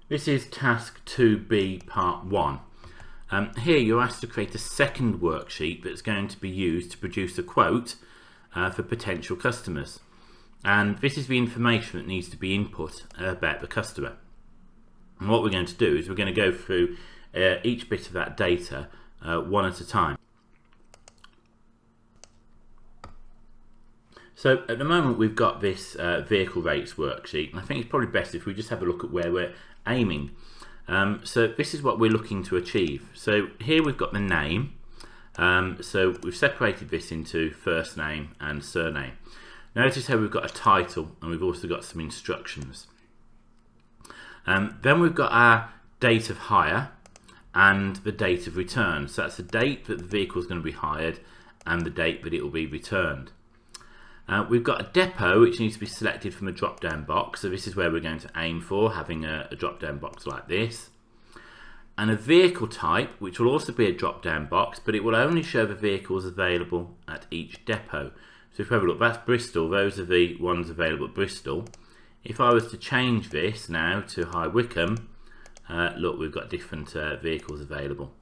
This is task 2B part 1. Here you're asked to create a second worksheet that's going to be used to produce a quote for potential customers. And this is the information that needs to be input about the customer. And what we're going to do is we're going to go through each bit of that data one at a time. So at the moment we've got this vehicle rates worksheet, and I think it's probably best if we just have a look at where we're aiming. So this is what we're looking to achieve. So here we've got the name. So we've separated this into first name and surname. Notice how we've got a title and we've also got some instructions. Then we've got our date of hire and the date of return. So that's the date that the vehicle is going to be hired and the date that it will be returned. We've got a depot which needs to be selected from a drop down box, so this is where we're going to aim for, having a drop down box like this, and a vehicle type which will also be a drop down box, but it will only show the vehicles available at each depot. So if we have a look, that's Bristol, those are the ones available at Bristol. If I was to change this now to High Wycombe, look, we've got different vehicles available.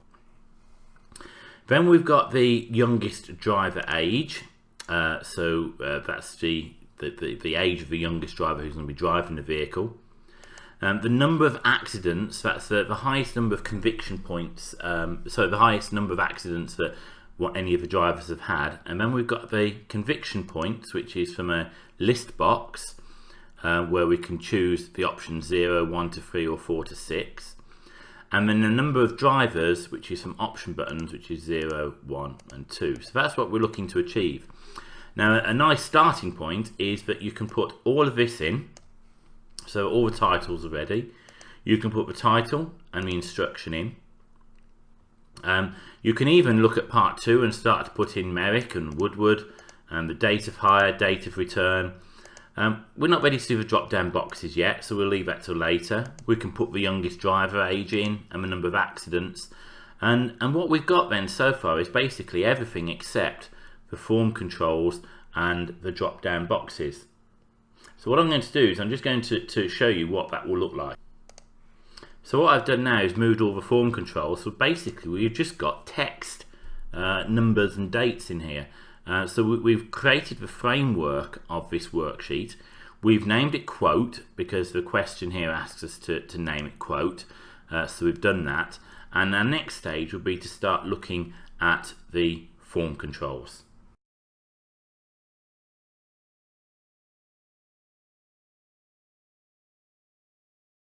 Then we've got the youngest driver age. That's the age of the youngest driver who's going to be driving the vehicle. The number of accidents, that's the highest number of conviction points, so the highest number of accidents that any of the drivers have had. And then we've got the conviction points, which is from a list box where we can choose the options 0, 1 to 3 or 4 to 6. And then the number of drivers, which is from option buttons, which is 0, 1 and 2. So that's what we're looking to achieve. Now a nice starting point is that you can put all of this in, so all the titles are ready. You can put the title and the instruction in. You can even look at part 2 and start to put in Merrick and Woodward and the date of hire, date of return. We're not ready to do the drop down boxes yet, so we'll leave that till later. We can put the youngest driver age in and the number of accidents, and what we've got then so far is basically everything except the form controls and the drop down boxes. So what I'm going to do is I'm just going to show you what that will look like. So what I've done now is moved all the form controls, so basically we've just got text, numbers and dates in here. So we've created the framework of this worksheet. We've named it quote because the question here asks us to name it quote, so we've done that, and our next stage will be to start looking at the form controls.